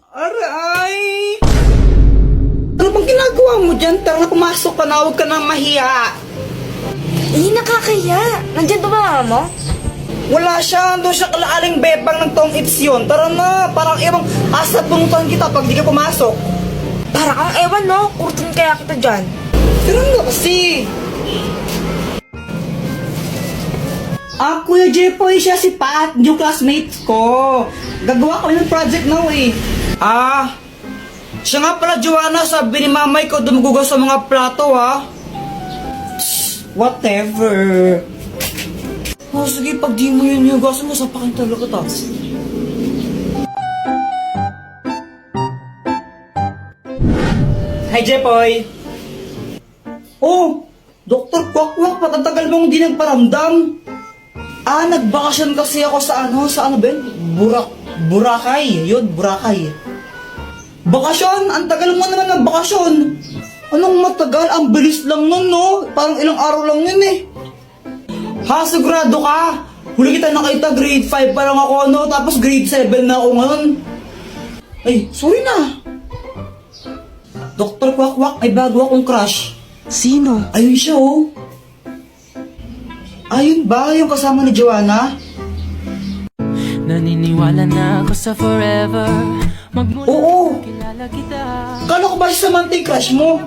Aray! Ano bang ginagawa mo dyan? Tara, pumasok ka na, huwag ka nang mahiya. Hindi nakakaya. Nandyan ba mama mo? Wala siya, doon siya kalaaling bebang ng tong its yun. Tara na, parang ibang asa punutan kita pag di ka pumasok. Para kang ewan, no? Kurtin kaya kita dyan. Tara na kasi. Kuya Jepoy, siya si Pat, yung classmates ko. Gagawa kami ng project now eh. Siya nga pala, Joanna, sabi ni mamay ko dumugugas sa mga plato ha. Whatever. Sige, pag di mo yun hugasan mo, sapakin talaga ta. Hi, Jepoy. Oh, Dr. Kwakwak, patatagal mong di nagparamdam. Nagbakasyon kasi ako sa ano ba yun? Boracay. Yun, Boracay. Bakasyon? Ang tagal mo naman ng bakasyon. Anong matagal? Ang bilis lang nun, no? Parang ilang araw lang yun eh. Sigurado ka? Huli kita nakita, grade 5 pa lang ako, no? Tapos grade 7 na ako ngayon. Ay, sorry na. Dr. Kwakwak, may bago akong crush. Sino? Ayun siya, oh. Ayun ba? Yung kasama ni Joanna? Naniniwala na ako sa forever. Oo. Kilala kita. Kala ko ba si Samantha yung crush mo?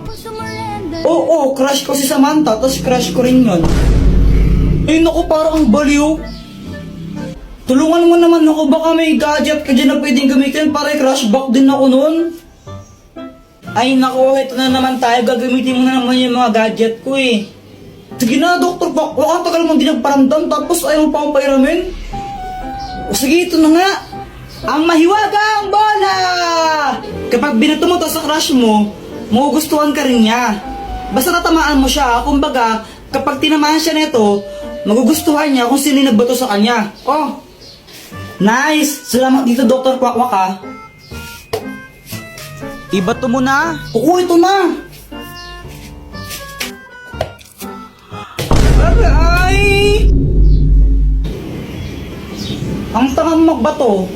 Oo, crush ko si Samantha, tapos crush ko rin yun. Naku, parang ang baliw. Tulungan mo naman ako, baka may gadget ka dyan na pwedeng gamitin para i-crush back din ako nun. Ay naku, ito na naman tayo, gagamitin mo na naman yung mga gadget ko eh. Sige na, Dr. Bak, ang tagal mong di nagparamdam tapos ayaw mo pa akong pairamin. Sige, ito na nga. Ang mahiwagang bola! Kapag binato mo to sa crush mo, magugustuhan ka rin niya. Basta natamaan mo siya, kumbaga, kapag tinamaan siya nito, magugustuhan niya kung sino yung nagbato sa kanya. Oh, nice! Salamat dito, Dr. Kwakwak ha. Ibato mo na. Oo, ito na. Aray! Ang tangang magbato.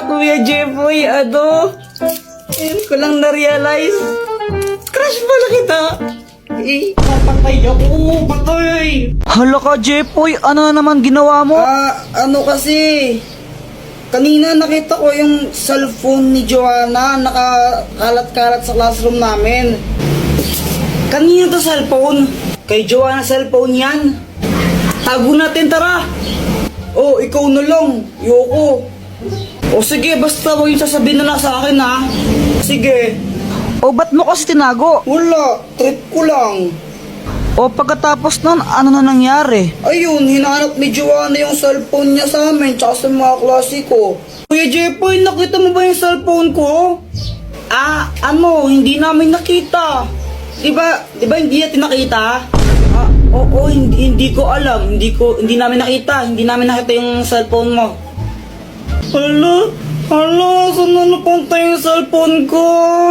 Kuya Jepoy, ngayon ko lang na-realize. Crush pala kita. Papatay ako, patay. Hala ka, Jepoy, ano na naman ginawa mo? Kasi, kanina nakita ko yung cellphone ni Joanna, nakakalat-kalat sa classroom namin. Kanina to cellphone? Kay Joanna cellphone yan. Tago natin, tara. Oh, ikaw na lang. Yoko. Sige, basta huwag yung sasabihin na sa akin ha. Sige. Ba't mo kasi tinago? Wala, trip ko lang. Pagkatapos nun, ano na nangyari? Ayun, hinahanap ni Joanna yung cellphone niya sa amin, tsaka sa mga klase ko. Kuya Jepoy, nakita mo ba yung cellphone ko? Hindi namin nakita. Diba hindi natin nakita? Oo, hindi ko alam. Hindi namin nakita. Hindi namin nakita yung cellphone mo. Hala, saan na napunta yung cellphone ko?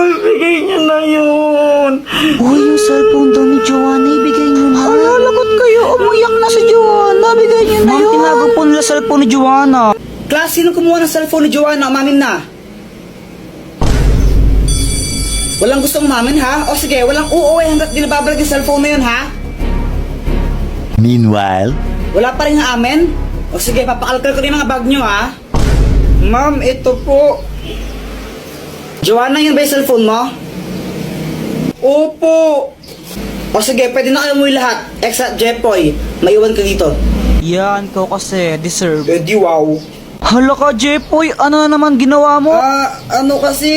Ibigay niyo na yun. Yung cellphone daw ni Joanna, ibigay niyo na. Lagot kayo. Umiyak na si Joanna. Bigay niyo na yun. Tinago po nila cellphone ni Joanna. Class, sino kumuha ng cellphone ni Joanna? Umamin na. Walang gustong umamin, ha? Sige, walang uuwi hanggat di nababalik yung cellphone na yun, ha? Meanwhile, Wala pa rin amin? Sige, papakalkal ko rin yung mga bag nyo, ha? Ma'am, ito po. Joanna, yun ba yung cellphone mo? Opo. Sige, pwede na kayo umuwi lahat. Except Jepoy, maiwan ka dito. Yan, ko kasi, deserve. Di wow. Hala ka, Jepoy, ano na naman ginawa mo? Kasi,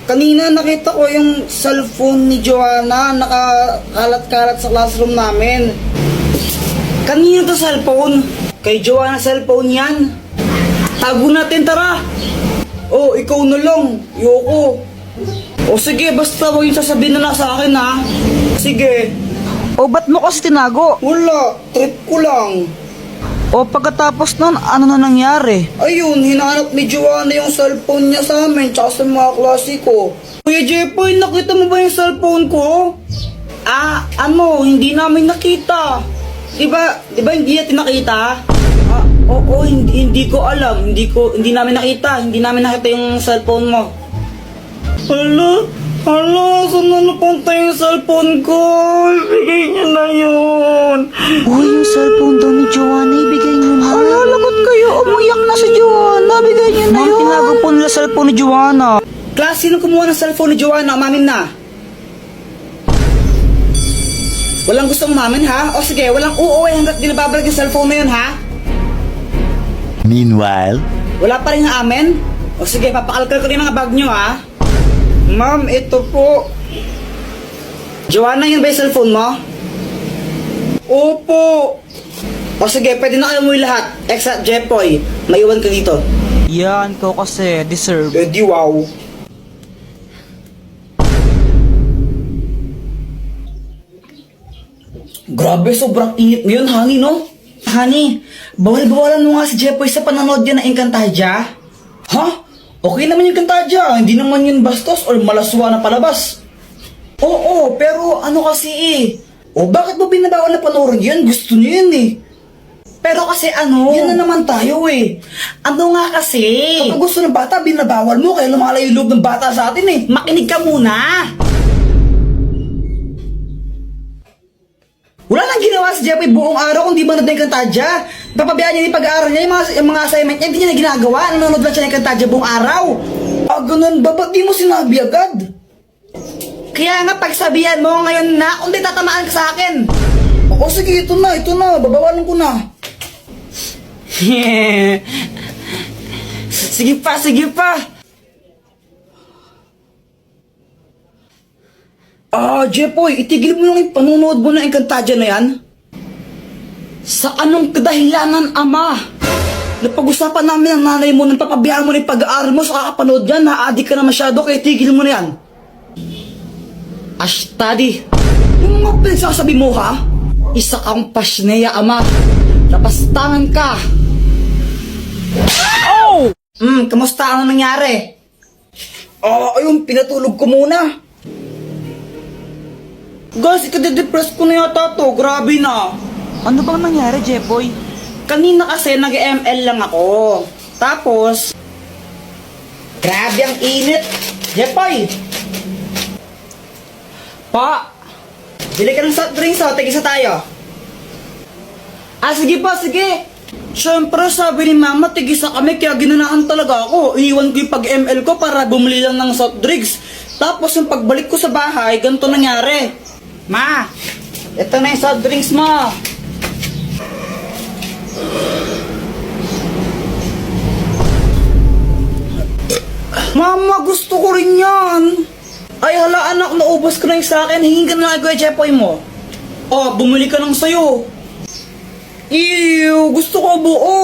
kanina nakita ko yung cellphone ni Joanna, nakakalat-kalat sa classroom namin. Kanina to cellphone? Kay Joanna cellphone yan. Tago natin, tara. Ikaw na lang. Yoko. Sige, basta huwag yung sasabihin na sa akin, ha? Sige. Ba't mo kasi tinago? Wala, trip ko lang. Pagkatapos nun, ano na nangyari? Ayun, hinahanap ni Joanna yung cellphone niya sa amin, tsaka sa mga klase ko. Kuya Jepoy, nakita mo ba yung cellphone ko? Hindi namin nakita. Diba hindi natin nakita? Oo, hindi ko alam. Hindi namin nakita yung cellphone mo. Hala, saan na napunta yung cellphone ko? Ibigay niyo na yun. Uy, yung cellphone daw ni Joanna, ibigay niyo na. Hala, lagot kayo. Umiyak na si Joanna. Bigay niyo na yun. Tinago po nila cellphone ni Joanna. Class, sino kumuha ng cellphone ni Joanna? Umamin na. Walang gusto umamin, ha? O sige, walang uuwi hanggat di nababalik yung cellphone na yun, ha? Meanwhile, Wala pa rin amin? O sige, papakalkal ko rin mga bag nyo, ha? Ma'am, ito po. Joanna, yun ba yung cellphone mo? Opo. O sige, pwede na kayo umuwi lahat. Except Jepoy. Maiwan ka dito. Yan, ko kasi deserve. Eh di wow. Grabe, sobrang init ngayon, honey, no? Honey, bawal-bawalan mo nga si Jepoy sa panonood yan ng Encantadia. Ha? Okay naman yung Encantadia, hindi naman yun bastos or malaswa na palabas. Oo, pero ano kasi eh. O bakit mo binabawal na panoorin yan? Gusto niyo yun eh. Pero kasi ano, yan na naman tayo eh. Ano nga kasi? Kapag gusto ng bata, binabawal mo, kaya lumalayo yung loob ng bata sa atin eh. Makinig ka muna. Wala nang ginawa si Jeffrey buong araw kung di ba nanonood ng Encantadia. Papabayaan niya yung pag-aaral niya, yung mga assignment niya, hindi niya na ginagawa. Nanonood lang siya ng Encantadia buong araw. Ah, ganun ba? Ba't di mo sinabi agad? Kaya nga pagsabihan mo ngayon na, kung di tatamaan ka sa akin. O sige, ito na, babawalan ko na. Sige pa. Ah, Jepoy, itigil mo lang yung panunood mo ng Encantadia na yan. Sa anong kadahilanan, ama? Napag-usapan namin ang nanay mo nang papabayaan mo na yung pag-aaral mo sa kakapanood yan. Na-addict ka na masyado, kaya tigil mo na yan. Ashtadi, yung mga pinagsasabi mo, ha? Isa kang pasneya, ama. Napastangan ka. Oh! Kamusta? Ano nangyari? Ayun, pinatulog ko muna. Guys, ikade-depress ko na yata to. Grabe na. Ano bang nangyari, Jepoy? Kanina kasi nag-ML lang ako. Tapos, grabe ang init. Jepoy! Pa! Bili ka ng soft drinks, oh. Tigisa tayo. Sige pa, sige. Siyempre, sabi ni Mama, tigisa kami, kaya ginanahan talaga ako. Iniwan ko yung pag-ML ko para bumili lang ng soft drinks. Tapos, yung pagbalik ko sa bahay, ganito nangyari. Ma, ito na yung soft drinks mo. Mama, gusto ko rin yan. Ay, hala anak, naubos ko na yung sa akin. Hingin ka na lang kay Jepoy mo. Bumili ka ng sayo. Ew, gusto ko buo.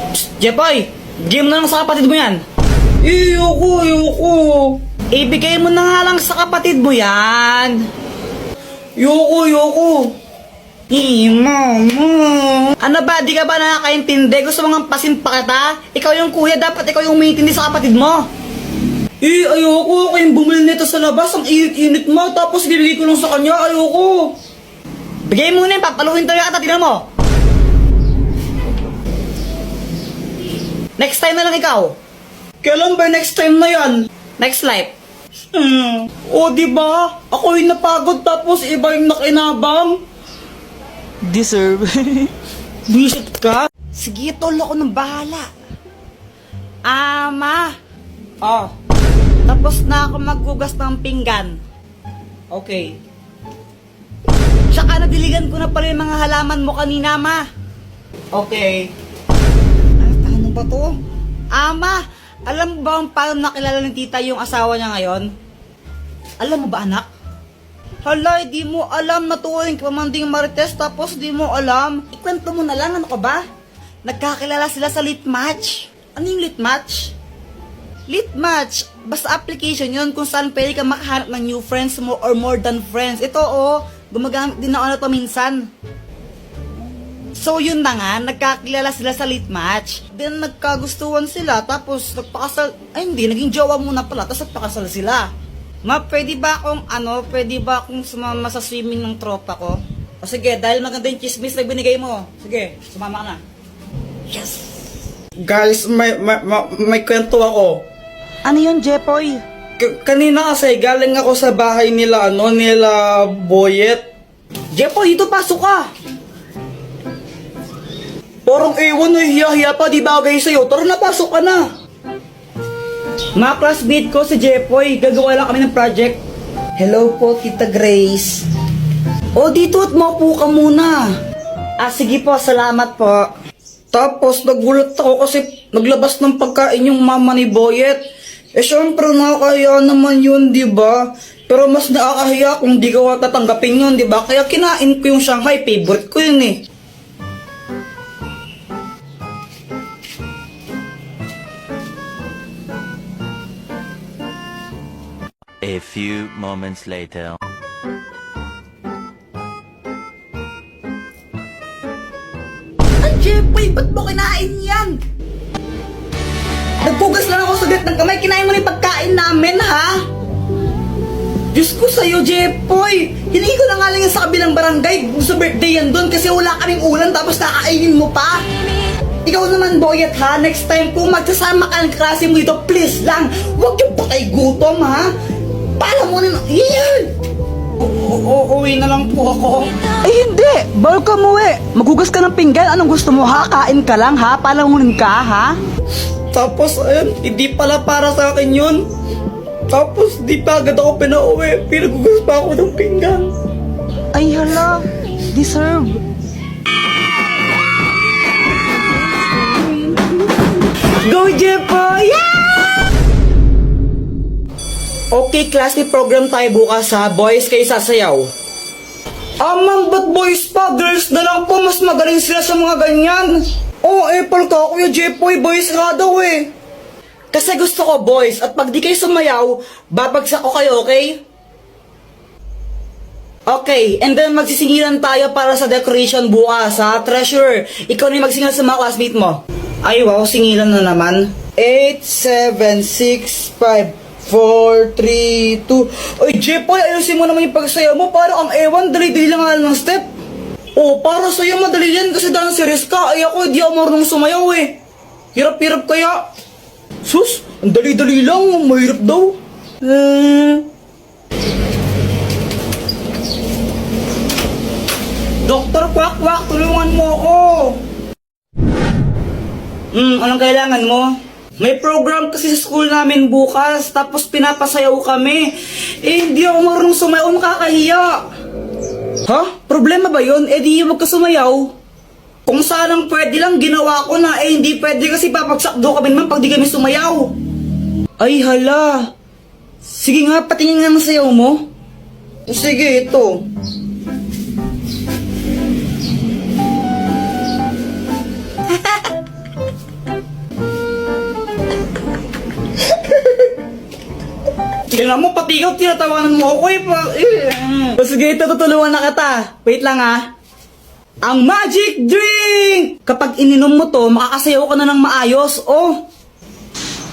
Psst, Jepoy, game na lang sa kapatid mo yan. Ayoko. Ibigay mo na nga lang sa kapatid mo yan. Yoko. Mama. Ano ba, di ka ba nakakaintindi? Gusto mo nga pasimpa kita? Ikaw yung kuya, dapat ikaw yung umiintindi sa kapatid mo. Ayoko. Kayong bumili nito sa labas, ang init-init mo, tapos bibigay ko lang sa kanya, ayoko. Bigay mo na yun, papaluhin tayo kita, tignan mo. Next time na lang ikaw. Kailan ba next time na yan? Next life. Diba? Ako yung napagod tapos iba yung nakinabang. Deserve. Visit ka? Sige, tol, ako nang bahala. Ama. Tapos na ako maghugas ng pinggan. Okay. Tsaka nadiligan ko na pala yung mga halaman mo kanina, ma. Okay. Ano ba to? Ama, alam mo ba kung paano nakilala ng tita yung asawa niya ngayon? Alam mo ba, anak? Hala, di mo alam na tuwing pamanding Marites tapos di mo alam. Ikwento mo na lang, ano ka ba? Nagkakilala sila sa lit match. Ano yung lit match? Lit match, basta application yun kung saan pwede ka makahanap ng new friends mo or more than friends. Ito gumagamit din ako na to minsan. So yun na nga, nagkakilala sila sa lit match. Then nagkagustuhan sila, tapos nagpakasal, naging jowa muna pala, tapos nagpakasal sila. Ma, pwede ba akong sumama sa swimming ng tropa ko? O sige, dahil maganda yung chismis na binigay mo. Sige, sumama ka na. Guys, may kwento ako. Ano yun, Jepoy? Kanina kasi galing ako sa bahay nila, nila Boyet. Jepoy, dito pasok ka. Parang ewan na hiya-hiya pa, di bagay sa'yo. Tara na, pasok ka na. Mga classmate ko si Jepoy, gagawa lang kami ng project. Hello po, Tita Grace. O, dito at maupo ka muna. Sige po, salamat po. Tapos, nagulat ako kasi naglabas ng pagkain yung mama ni Boyet. Syempre, nakakaya naman yun, di ba? Pero mas nakakahiya kung di ka tatanggapin yun, di ba? Kaya kinain ko yung Shanghai, favorite ko yun eh. A few moments later. Jepoy, ba't mo kinain yan? Nagpugas lang ako sa gat ng kamay, kinain mo na yung pagkain namin, ha? Diyos ko sa'yo, Jepoy! Hiningi ko na nga lang yan sa kabilang barangay sa birthday yan doon kasi wala kaming ulan tapos kakainin mo pa. Ikaw naman, Boyet, ha? Next time kung magsasama ka ng klase mo dito, please lang, huwag yung patay gutom, ha? Pala mo na, yan! Uuwi na lang po ako. Hindi! Bawal ka umuwi! Maghugas ka ng pinggan, anong gusto mo ha? Kain ka lang ha? Palamunin ka ha? Tapos, ayun, hindi pala para sa akin yun. Tapos, di pa agad ako pinauwi. Pinagugas pa ako ng pinggan. Ay hala! Deserve! Go, Jepoy! Yeah! Okay, class, may program tayo bukas ha. Boys, kayo sasayaw. Ma'am, ba't boys pa? Girls na lang po. Mas magaling sila sa mga ganyan. Apple ka, Kuya Jepoy. Boys nga daw eh. Kasi gusto ko boys. At pag di kayo sumayaw, babagsak ko kayo, okay? Okay, and then magsisingilan tayo para sa decoration bukas ha. Treasure, ikaw na yung magsingilan sa mga classmate mo. Ay wow, singilan na naman. 8, 7, 6, 5, 4, 3, 2... Ay, Jepoy, ayusin mo naman yung pagsayaw mo. Parang ang ewan, dali-dali lang nga ng step. Para sa'yo madali yan kasi dancerist ka. Ay ako, di ako marunong sumayaw eh. Hirap-hirap kaya. Sus, ang dali-dali lang, mahirap daw. Doktor Kwak-Kwak, tulungan mo ako. Anong kailangan mo? May program kasi sa school namin bukas, tapos pinapasayaw kami. Hindi ako marunong sumayaw, makakahiya. Ha? Problema ba yun? Di wag ka sumayaw. Kung sanang pwede lang, ginawa ko na. Hindi pwede kasi papagsak daw kami naman pag di kami sumayaw. Ay hala. Sige nga, patingin nga ng sayaw mo. Sige, ito. Tingnan mo, pati ikaw tinatawanan mo ako eh. Sige, ito tutulungan na kita. Wait lang ha. Ang magic drink! Kapag ininom mo to, makakasayaw ka na ng maayos.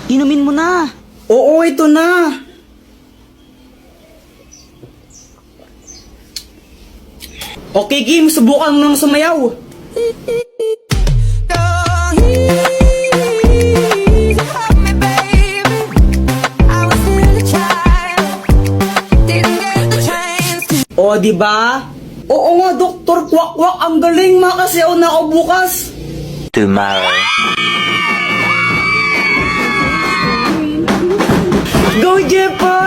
Inumin mo na! Oo, ito na. Okay, game. Subukan mo nang sumayaw. Di ba? Oo nga, Dr. Kwak-Kwak, ang galing, makasayaw na ako bukas. Tomorrow. Go, Jepoy!